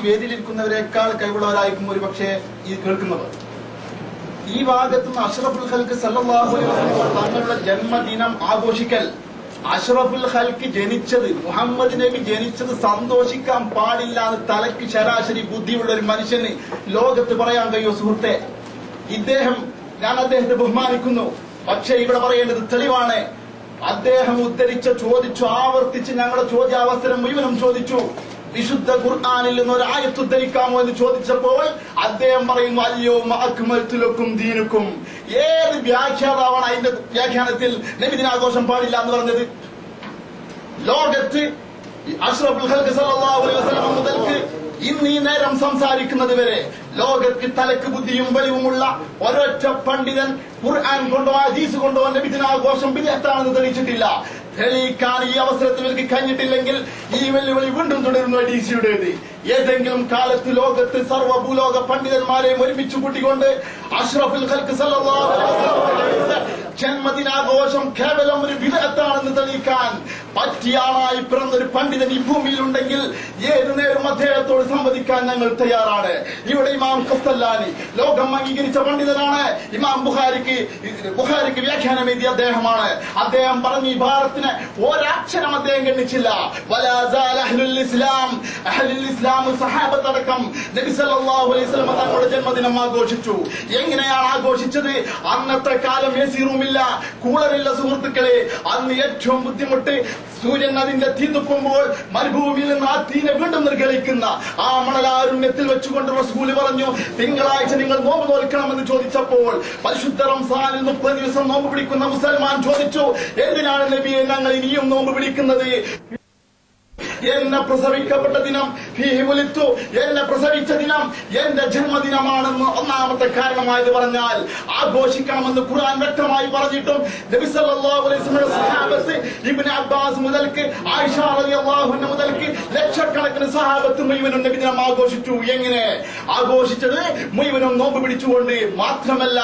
വേദിയിലിരിക്കുന്നവരെക്കാൾ കഴിവുള്ളവരായിരിക്കും ഒരു പക്ഷേ ഈ കേൾക്കുന്നത്. ഈ ഭാഗത്തുനിന്ന് അഷ്റഫുൽ ഖൽഖ് സല്ലല്ലാഹു അലൈഹി വസല്ലം തങ്ങളുടെ ജന്മദിനം ആഘോഷിക്കൽ, അഷ്റഫുൽ ഖൽഖ് ജനിച്ചത്, മുഹമ്മദ് നബി ജനിച്ചത് സന്തോഷിക്കാൻ പാടില്ല എന്ന് തലക്ക് ശരാശരി ബുദ്ധിയുള്ള ഒരു മനുഷ്യന് ലോകത്ത് പറയാൻ കഴിയുമോ സുഹൃത്തെ? ഞാൻ അദ്ദേഹത്തെ ബഹുമാനിക്കുന്നു. പക്ഷേ ഇവിടെ പറയേണ്ടത് തെളിവാണ്. അദ്ദേഹം ചോദിച്ചു, ആവർത്തിച്ച് ഞങ്ങളുടെ ചോദ്യാവസരം മുഴുവനും ചോദിച്ചു. വിശുദ്ധ ഖുർആനിൽ നിന്ന് ഒരു ആയത്ത് ഉദ്ധരിക്കാമോ എന്ന് ചോദിച്ചപ്പോൾ അദ്ദേഹം പറയുന്നു, അൽയൗമ അക്മൽതു ലക്കും ദീനുക്കും. ഏത് വ്യാഖ്യാതാവാണ് അതിന്റെ വ്യാഖ്യാനത്തിൽ നബിദിനാഘോഷം പാടില്ല എന്ന് പറഞ്ഞത്? ലോകത്ത് അഷ്റഫുൽ ഖൽഖ് സല്ലല്ലാഹു അലൈഹി വസല്ലം മുതൽക്ക് ഇന്ന് ഈ നേരം സംസാരിക്കുന്നത് വരെ ലോകത്ത് തലക്ക് ബുദ്ധിയും ബലവുമുള്ള ഒരൊറ്റ പണ്ഡിതൻ ഖുർആൻ കൊണ്ടോ ഹദീസ് കൊണ്ടോ നബിദിനാഘോഷം ബിദ്അത്താണെന്ന് തെളിയിച്ചിട്ടില്ല. തെളിയിക്കാൻ ഈ അവസരത്തിൽ എനിക്ക് കഴിഞ്ഞിട്ടില്ലെങ്കിൽ ഈ വെല്ലുവിളി വീണ്ടും തുടരുന്നു ഡിസിയുടേത്. ഏതെങ്കിലും കാലത്ത് ലോകത്ത് സർവ്വഭൂലോക പണ്ഡിതന്മാരെയും ഒരുമിച്ച് കൂട്ടിക്കൊണ്ട് അഷ്റഫുൽ ഖൽഖ് സല്ലല്ലാഹു അലൈഹി വസല്ലം ജന്മദിനാഘോഷം കേവലം ഒരു ബിദ്അത്താണെന്ന് തെളിയിക്കാൻ പറ്റിയാളായി പിറന്നൊരു പണ്ഡിതൻ ഈ ഭൂമിയിലുണ്ടെങ്കിൽ ഏതു നേരം അദ്ദേഹത്തോട് സംവദിക്കാൻ ഞങ്ങൾ തയ്യാറാണ്. ഇവിടെ ഇമാം ഖസ്തല്ലാനി ലോകം അംഗീകരിച്ച പണ്ഡിതനാണ്. ഇമാം ബുഖാരിക്ക് വ്യാഖ്യാനം എഴുതിയ അദ്ദേഹമാണ്. അദ്ദേഹം പറഞ്ഞ ഈ ഭാരത്തിന് ഒരക്ഷരം അദ്ദേഹം ഗണ്ണിച്ചില്ല. ഇസ്ലാം സഹാബത്തടക്കം നബി സല്ലല്ലാഹു അലൈഹി വസല്ലം തങ്ങളുടെ ജന്മദിനം ആഘോഷിച്ചു. എങ്ങനെയാണ് ആഘോഷിച്ചത്? അന്നത്തെ കാലം എസി റൂമില്ല, കൂളറില്ല സുഹൃത്തുക്കളെ. അന്ന് ഏറ്റവും ബുദ്ധിമുട്ട് സൂര്യൻ അതിന്റെ തീ തുപ്പുമ്പോൾ മരുഭൂമിയിൽ നിന്ന് ആ തീനെ വീണ്ടും നിർഗളിക്കുന്ന ആ മണലാരുണ്യത്തിൽ വെച്ചുകൊണ്ട് റസൂൽ പറഞ്ഞു, തിങ്കളാഴ്ച നിങ്ങൾ നോമ്പ് നോൽക്കണമെന്ന് ചോദിച്ചപ്പോൾ പരിശുദ്ധ റംസാനിൽ 30 ദിവസം നോമ്പ് പിടിക്കുന്ന മുസൽമാൻ ചോദിച്ചു, എന്തിനാണ് നബിയെ ഞങ്ങൾ ഇനിയും നോമ്പ് പിടിക്കുന്നത്? എന്നെ പ്രസവിക്കപ്പെട്ട ദിനം, എന്നെ പ്രസവിച്ച ദിനം എന്റെ ജന്മദിനമാണെന്ന് ഒന്നാമത്തെ കാരണമായത് പറഞ്ഞാൽ ആഘോഷിക്കണമെന്ന് ഖുർആൻ വ്യക്തമായി പറഞ്ഞിട്ടും നബി സല്ലല്ലാഹു അലൈഹി വസല്ലം സഹാബത്ത് ഇബ്നു അബ്ബാസ് മുതൽക്ക് ആയിഷ റളിയല്ലാഹു അൻഹ മുതൽക്ക് ലക്ഷക്കണക്കിന് സഹാബത്ത് മുഴുവനും നബിദിനം ആഘോഷിച്ചു. എങ്ങനെ ആഘോഷിച്ചത്? മുഴുവനും നോമ്പ് പിടിച്ചുകൊണ്ട്. മാത്രമല്ല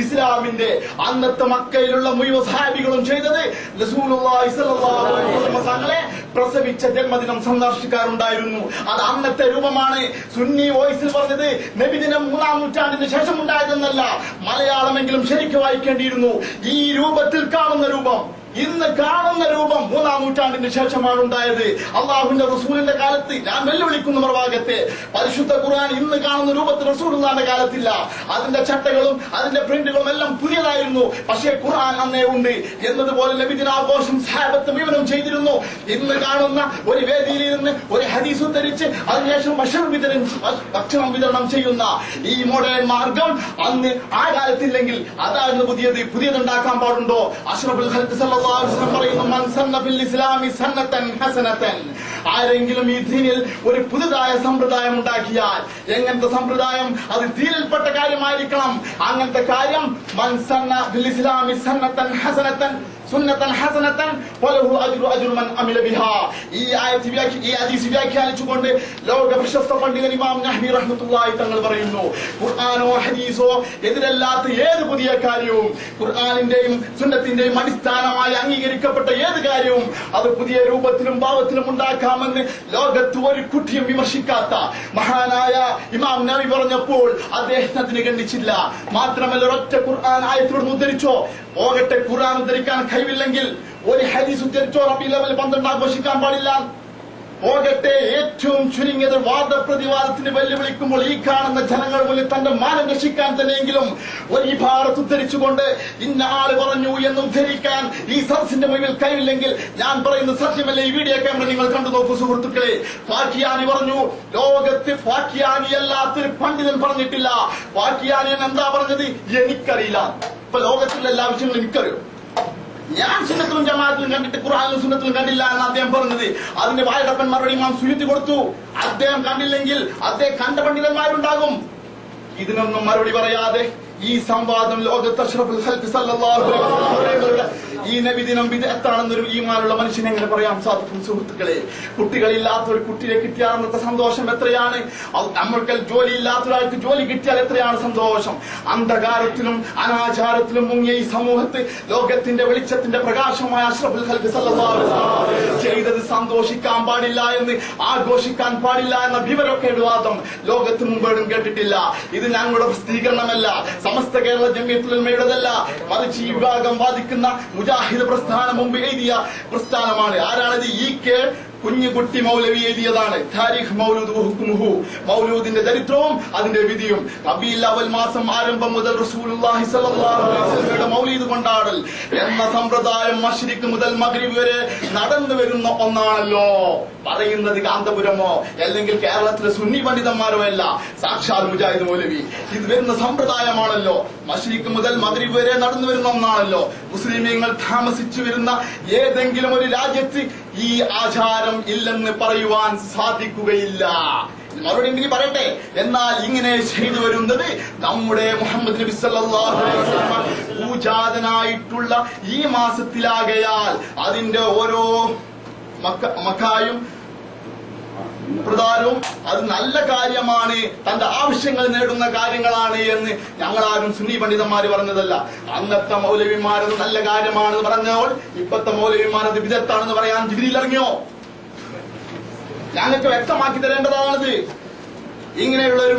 ഇസ്ലാമിന്റെ അന്നത്തെ മക്കയിലുള്ള മുഴുവൻ സഹാബികളും ചെയ്തത് റസൂലുള്ളാഹി സ്വല്ലല്ലാഹു അലൈഹി വസല്ലം തങ്ങളെ പ്രസവിച്ച ജന്മദിനം സന്ദർശിക്കാറുണ്ടായിരുന്നു. അത് അന്നത്തെ രൂപമാണ്. സുന്നി വോയിസിൽ പറഞ്ഞത് നബിദിനം 3-ാം നൂറ്റാണ്ടിന് ശേഷം ഉണ്ടായതെന്നല്ല, മലയാളമെങ്കിലും ശരിക്കും വായിക്കേണ്ടിയിരുന്നു. ഈ രൂപത്തിൽ കാണുന്ന രൂപം, ഇന്ന് കാണുന്ന രൂപം 3-ാം നൂറ്റാണ്ടിന് ശേഷമാണ് ഉണ്ടായത്. അള്ളാഹുവിന്റെ റസൂലിന്റെ കാലത്ത് ഞാൻ വെല്ലുവിളിക്കുന്ന മറുഭാഗത്തെ പരിശുദ്ധ ഖുർആൻ ഇന്ന് കാണുന്ന രൂപത്തിൽ റസൂലുള്ളാഹിന്റെ കാലത്തില്ല. അതിന്റെ ചട്ടകളും അതിന്റെ പ്രിന്റുകളും എല്ലാം പുതിയതായിരുന്നു. പക്ഷേ ഖുർആൻ അന്നേ ഉണ്ട്. എന്നതുപോലെ നബിദിനാഘോഷം സഹാബത്ത് മുഴുവനും ചെയ്തിരുന്നു. ഇന്ന് കാണുന്ന ഒരു വേദിയിൽ നിന്ന് ഒരു ഹദീസ് ഉദ്ധരിച്ച് അതിനുശേഷം ഭക്ഷണം വിതരണം ചെയ്യുന്ന ഈ മോഡേൺ മാർഗം അന്ന് ആ കാലത്തില്ലെങ്കിൽ അതായിരുന്നു പുതിയത്. പുതിയതുണ്ടാക്കാൻ പാടുണ്ടോ? അഷ്റഫുൽ ഖൽഖ് സല്ലല്ലാഹു പറയുന്നു, മൻ സന്ന ഫിൽ ഇസ്ലാമി സന്നതൻ ഹസനതൻ. ആരെങ്കിലും ഈ ദീനിൽ ഒരു പുതുതായ സമ്പ്രദായം ഉണ്ടാക്കിയാൽ, എങ്ങനത്തെ സമ്പ്രദായം? അത് ദീനിൽപ്പെട്ട കാര്യമായിരിക്കണം. അങ്ങനത്തെ കാര്യം മൻ സന്ന ഫിൽ ഇസ്ലാമി സന്നതൻ ഹസനതൻ സുന്നതൻ ഹസനതൻ വലഹു അജ്റു മൻ അമില ബിഹാ. ഈ ഹദീസ് വ്യാഖ്യാനിച്ചുകൊണ്ട് ലോക പ്രശസ്ത പണ്ഡിതൻ ഇമാം നഹ്വി റഹ്മത്തുള്ളാഹി തങ്ങൾ പറയുന്നു, ഖുർആനോ ഹദീസോ എതിരല്ലാത്ത ഏത് പുതിയ കാര്യവും, ഖുർആനിന്റെയും സുന്നത്തിന്റെയും അടിസ്ഥാനമായി അംഗീകരിക്കപ്പെട്ട ഏത് കാര്യവും അത് പുതിയ രൂപത്തിലും ഭാവത്തിലും ഉണ്ടാക്കാമെന്ന് ലോകത്ത് ഒരു കുട്ടിയും വിമർശിക്കാത്ത മഹാനായ ഇമാം നബി പറഞ്ഞപ്പോൾ അദ്ദേഹത്തിന് ഗണ്ണിച്ചില്ല. മാത്രമല്ല ഒരൊറ്റ ഖുർആൻ ആയത്തോട് ഉദ്ധരിച്ചോ? പോകട്ടെ, ഖുർആൻ ഉദ്ധരിക്കാൻ കഴിവില്ലെങ്കിൽ ഒരു ഹദീസ് ഉദ്ധരിച്ചോ? റബീഉൽ അവ്വൽ 12 ആഘോഷിക്കാൻ പാടില്ല. പോകട്ടെ, ഏറ്റവും ചുരുങ്ങിയത് വാദപ്രതിവാദത്തിന് വെല്ലുവിളിക്കുമ്പോൾ ഈ കാണുന്ന ജനങ്ങൾ മുന്നിൽ തന്റെ മാനം രക്ഷിക്കാൻ തന്നെയെങ്കിലും ഒരു ഇബാറത്ത് ഉദ്ധരിച്ചുകൊണ്ട് ഇന്ന ആള് പറഞ്ഞു എന്ന് ഉദ്ധരിക്കാൻ ഈ സദസ്സിന്റെ മുന്നിൽ കഴിവില്ലെങ്കിൽ ഞാൻ പറയുന്ന സത്യമല്ലേ? ഈ വീഡിയോ ക്യാമറ നിങ്ങൾ കണ്ടു നോക്കൂ സുഹൃത്തുക്കളെ. ഫാക്കിയാനി പറഞ്ഞു, ലോകത്ത് ഫാക്കിയാനി അല്ലാത്തൊരു പണ്ഡിതൻ പറഞ്ഞിട്ടില്ല. ഫാക്കിയാനി എന്താ പറഞ്ഞത്? എനിക്കറിയില്ല. ഇപ്പൊ ലോകത്തിലുള്ള എല്ലാ വിഷയങ്ങളും എനിക്കറിയും. ഞാൻ സുന്നത്തിലും ജമാഅത്തിലും കണ്ടിട്ട് ഖുർആനിലും സുന്നത്തിലും കണ്ടില്ല എന്ന് അദ്ദേഹം പറഞ്ഞത്. അതിന്റെ വായടപ്പൻ മറുപടി ഇമാം സുയൂത്തി കൊടുത്തു. അദ്ദേഹം കണ്ടില്ലെങ്കിൽ അദ്ദേഹം കണ്ട പണ്ഡിതന്മാരുണ്ടാകും. ഇതിനൊന്നും മറുപടി പറയാതെ ഈ സംവാദം ലോകത്ത് അഷ്റഫുൽ ഖൽഖ് സല്ലല്ലാഹു അലൈഹി വസല്ലം ഈ നബിദിനം ബിദ്അത്താണെന്നൊരു ഈമാനുള്ള മനുഷ്യനെ എങ്ങനെ പറയാൻ സാധിക്കും? സുഹൃത്തുക്കളെ, കുട്ടികളില്ലാത്ത ഒരു കുട്ടിയെ കിട്ടിയാൽ അന്നത്തെ സന്തോഷം എത്രയാണ്? നമ്മൾക്ക് ജോലി ഇല്ലാത്ത ഒരാൾക്ക് ജോലി കിട്ടിയാൽ എത്രയാണ് സന്തോഷം? അന്ധകാരത്തിലും അനാചാരത്തിലും മുങ്ങിയ ഈ സമൂഹത്ത് ലോകത്തിന്റെ വെളിച്ചത്തിന്റെ പ്രകാശമായ അഷ്റഫുൽ ഖൽഖ് സല്ലല്ലാഹു അലൈഹി വസല്ലം ചെയ്തത് സന്തോഷിക്കാൻ പാടില്ല എന്ന്, ആഘോഷിക്കാൻ പാടില്ല എന്ന വിവരക്കേടുവാദം ലോകത്ത് മുമ്പേടും കേട്ടിട്ടില്ല. ഇത് ഞങ്ങളുടെ പ്രസിദ്ധീകരണമല്ല, സമസ്ത കേരള ജംഇയ്യത്തുൽ ഉലമയുടേതല്ല, മറിച്ച് ഈ വിഭാഗം വാദിക്കുന്ന മുജാഹിദ് പ്രസ്ഥാനം മുമ്പ് എഴുതിയ പ്രസ്ഥാനമാണ്. ആരാണത്? ഇ.കെ. കുഞ്ഞുകുട്ടി മൗലവി എഴുതിയതാണ്. താരിഖ് മൗലൂദ് വഹുക്മുഹു, മൗലൂദിന്റെ ചരിത്രവും അതിന്റെ വിധിയും. റബീഉൽ അവൽ മാസം ആരംഭം മുതൽ റസൂലുള്ളാഹി സ്വല്ലല്ലാഹു അലൈഹി വസല്ലമയുടെ മൗലീദ് കൊണ്ടാടൽ എന്ന സമ്പ്രദായം മശ്രിഖ് മുതൽ മഗ്രിബ് വരെ നടന്നു വരുന്ന ഒന്നാണല്ലോ. പറയുന്നത് കാന്തപുരമോ അല്ലെങ്കിൽ കേരളത്തിലെ സുന്നി പണ്ഡിതന്മാരോ അല്ല, സാക്ഷാൽ മുജാഹിദ് മൗലവി. ഇത് വരുന്ന സമ്പ്രദായമാണല്ലോ, മശ്രിഖ് മുതൽ മഗ്രിബ് വരെ നടന്നു വരുന്ന ഒന്നാണല്ലോ. മുസ്ലിമീങ്ങൾ താമസിച്ചു വരുന്ന ഏതെങ്കിലും ഒരു രാജ്യത്ത് ഈ ആചാരം ഇല്ലെന്ന് പറയുവാൻ സാധിക്കുകയില്ല. മറുപടി എന്തെങ്കിലും പറയട്ടെ. എന്നാൽ ഇങ്ങനെ ചെയ്തു വരുന്നത് നമ്മുടെ മുഹമ്മദ് നബി സല്ലല്ലാഹു അലൈഹി വസല്ലം പൂജാതനായിട്ടുള്ള ഈ മാസത്തിലാകയാൽ അതിന്റെ ഓരോ മക്കായും പ്രധാനവും അത് നല്ല കാര്യമാണ്, തന്റെ ആവശ്യങ്ങൾ നേടുന്ന കാര്യങ്ങളാണ് എന്ന് ഞങ്ങളാരും സുന്നി പണ്ഡിതന്മാര് പറഞ്ഞതല്ല. അന്നത്തെ മൗലവിമാരത് നല്ല കാര്യമാണെന്ന് പറഞ്ഞപ്പോൾ ഇപ്പത്തെ മൗലവിമാരത് വിദഗ്ധാണെന്ന് പറയാൻ ജിബ്രീൽ ഇറങ്ങിയോ? ഞങ്ങൾക്ക് വ്യക്തമാക്കി തരേണ്ടതാണിത്. ഇങ്ങനെയുള്ളൊരു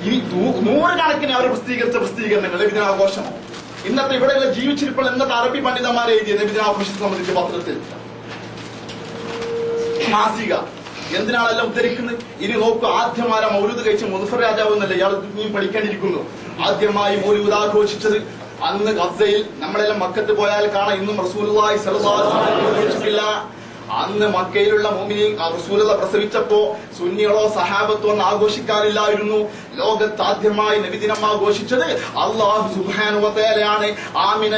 ഇനി നൂറുകണക്കിന് അവർ പ്രസിദ്ധീകരിച്ച പ്രസിദ്ധീകരണങ്ങൾ നബിദിനാഘോഷമോ ഇന്നത്തെ ഇവിടെയുള്ള ജീവിച്ചിരിപ്പോൾ ഇന്നത്തെ അറബി പണ്ഡിതന്മാരെ എഴുതിയ നബിദിനാഘോഷത്തെ സംബന്ധിച്ച് പത്രത്തിൽ മാസിക എന്തിനാണെല്ലാം ഉദ്ധരിക്കുന്നത്? ഇനി നോക്കൂ, ആദ്യമാരാ മൗലൂദ് കഴിച്ച മുദഫർ രാജാവ് എന്നല്ല ഇയാൾ പഠിക്കേണ്ടിയിരിക്കുന്നു. ആദ്യമായി മൗലൂദ് ആഘോഷിച്ചത് അന്ന് ഗസയിൽ, നമ്മളെല്ലാം മക്കത്ത് പോയാൽ കാണാം, ഇന്നും റസൂലുള്ളാഹി സ്വല്ലല്ലാഹു അലൈഹി വസല്ലം ആഘോഷിച്ചിട്ടില്ല. അന്ന് മക്കയിലുള്ള മുഅ്മിനീൻ റസൂലുള്ളാഹി പ്രസവിച്ചപ്പോ സുന്നികളോ സഹാബത്തോ ഒന്നും ആഘോഷിക്കാറില്ലായിരുന്നു. ലോകത്ത് ആദ്യമായി നബിദിനം ആഘോഷിച്ചത് അല്ലാഹു സുബ്ഹാനഹു വ തആലയാണ്. ആമിന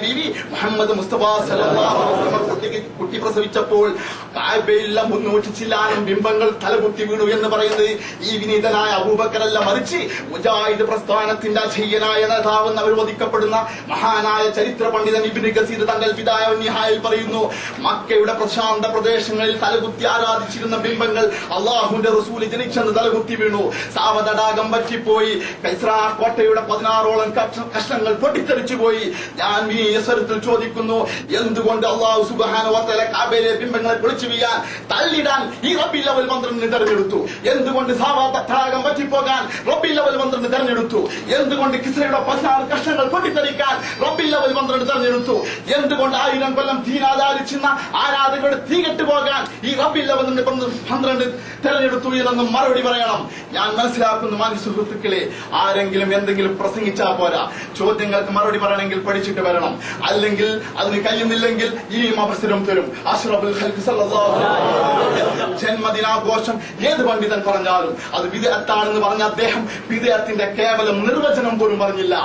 ബീവി മുഹമ്മദ് മുസ്തഫ സല്ലല്ലാഹു അലൈഹി വസല്ലം കുട്ടി പ്രസവിച്ചപ്പോൾ കഅബയിലുള്ള 300 ചില്ലാനം ബിംബങ്ങൾ തലകുത്തി വീണു എന്ന് പറയുന്നത് ഈ വിനീതനായ അബൂബക്കറല്ല, മറിച്ച് മുജാഹിദ് പ്രസ്ഥാനത്തിന്റെ അജയ്യനായ നേതാവെന്ന് അവർ വധിക്കപ്പെടുന്ന മഹാനായ ചരിത്ര പണ്ഡിതൻ ഇബ്നു കസീർ തന്റെ ബിദായ വ നിഹായയിൽ പറയുന്നു, മക്കയുടെ പ്രശാന്ത പ്രദേശങ്ങളിൽ തലകുത്തി ആരാധിച്ചിരുന്ന ബിംബങ്ങൾ അള്ളാഹുവിന്റെ റസൂല് ജനിച്ചെന്ന് തലകുത്തി വീണു. സാവതടാകം പറ്റിപ്പോയി. കൈസ്ര കോട്ടയുടെ 16ഓളം കഷ്ണങ്ങൾ പൊട്ടിത്തെറിച്ചു പോയി. ഞാൻ ഈ യസരത്തിൽ ചോദിക്കുന്നു, എന്തുകൊണ്ട് അള്ളാഹു സുബ്ഹാനഹു വ തആല കഅബയിലെ ബിംബങ്ങളെ പൊളിച്ചു വീഴാൻ തള്ളിടാൻ ഈ റബീഉൽ അവൽ 12 തെരഞ്ഞെടുത്തു? എന്തുകൊണ്ട് സാവതടാകം പറ്റിപ്പോകാൻ റബീഉൽ അവൽ 12 തെരഞ്ഞെടുത്തു? എന്തുകൊണ്ട് കിസ്രയുടെ 16 കഷ്ണങ്ങൾ പൊട്ടിത്തെറിക്കാൻ റബീഉൽ അവൽ 12 തെരഞ്ഞെടുത്തു? എന്തുകൊണ്ട് 1000 കൊല്ലം ദീനാധാരിച്ചിരുന്ന ആരാധകരുടെ തീകെട്ട് പോകാൻ ഈ റബീഉൽ അവൽ 12 തെരഞ്ഞെടുത്തു എന്നൊന്നും മറുപടി പറയണം. ഞാൻ മനസ്സിലാക്കുന്നു മാന്യ സുഹൃത്തുക്കളെ, ആരെങ്കിലും എന്തെങ്കിലും പ്രസംഗിച്ചാൽ പോരാ, ചോദ്യങ്ങൾക്ക് മറുപടി പറയണമെങ്കിൽ പഠിച്ചിട്ട് വരണം. അല്ലെങ്കിൽ അതിന് കഴിയുന്നില്ലെങ്കിൽ ഇനിയും അവസരം തരും. അഷ്റഫുൽ ഖൽഖ് സല്ലല്ലാഹു അലൈഹി വസല്ലം ജന്മദിനാഘോഷം ഏത് പണ്ഡിതൻ പറഞ്ഞാലും അത് ബിദ്അത്താണെന്ന് പറഞ്ഞ അദ്ദേഹം ബിദ്അത്തിന്റെ കേവലം നിർവചനം പോലും പറഞ്ഞില്ല.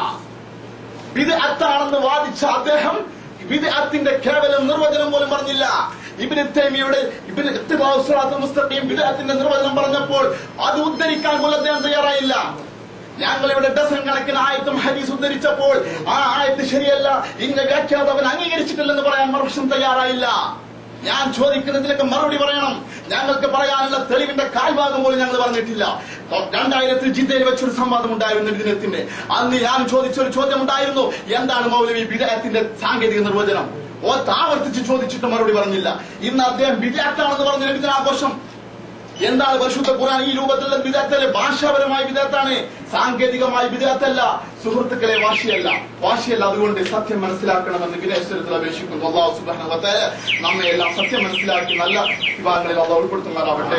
ബിദ്അത്താണെന്ന് വാദിച്ച അദ്ദേഹം ബിദ്അത്തിന്റെ കേവലം നിർവചനം പോലും പറഞ്ഞില്ല. ഇബ്നു തൈമിയുടെ ഇഖ്തിദാഉ സിറാത്തുൽ മുസ്തഖീം ബിദ്അത്തിന്റെ നിർവചനം പറഞ്ഞപ്പോൾ അത് ഉദ്ധരിക്കാൻ പോലും അദ്ദേഹം തയ്യാറായില്ല. ഞങ്ങളിവിടെ ഡസൻ കണക്കിന് ആയത്തും ഹദീസ് ഉദ്ധരിച്ചപ്പോൾ ആ ആയത്ത് ശരിയല്ല, ഇന്ന വ്യാഖ്യാതവൻ അംഗീകരിച്ചിട്ടില്ലെന്ന് പറയാൻ മറുപക്ഷം തയ്യാറായില്ല. ഞാൻ ചോദിക്കുന്നതിലൊക്കെ മറുപടി പറയണം. ഞങ്ങൾക്ക് പറയാനുള്ള തെളിവിന്റെ കാൽഭാഗം പോലും ഞങ്ങൾ പറഞ്ഞിട്ടില്ല. 2000 ജിദ്ദയിൽ വെച്ചൊരു സംവാദം ഉണ്ടായിരുന്നു ഇതിനത്തിന്റെ. അന്ന് ഞാൻ ചോദിച്ചൊരു ചോദ്യം ഉണ്ടായിരുന്നു, എന്താണ് മൗലവി ബിദ്അത്തിന്റെ സാങ്കേതിക നിർവചനം? ആവർത്തിച്ച് ചോദിച്ചിട്ട് മറുപടി പറഞ്ഞില്ല. ഇന്ന് അദ്ദേഹം ബിദ്അത്താണെന്ന് പറഞ്ഞ നബിദിനാഘോഷം എന്താണ്? പരിശുദ്ധ ഖുർആൻ ഈ രൂപത്തിലുള്ള ബിദ്അത്തല്ല, ഭാഷാപരമായ ബിദ്അത്താണ്, സാങ്കേതികമായ ബിദ്അത്തല്ല. സുഹൃത്തുക്കളെ, വാശിയല്ല. അതുകൊണ്ട് സത്യം മനസ്സിലാക്കണമെന്ന് വിനയത്തിൽ അപേക്ഷിക്കുന്നു. അല്ലാഹു സുബ്ഹാനഹു വ തആല നമ്മെ എല്ലാം സത്യം മനസ്സിലാക്കി നല്ല വിഭാഗങ്ങളിൽ അല്ലാഹു ഉൾപ്പെടുത്തുമാറാവട്ടെ.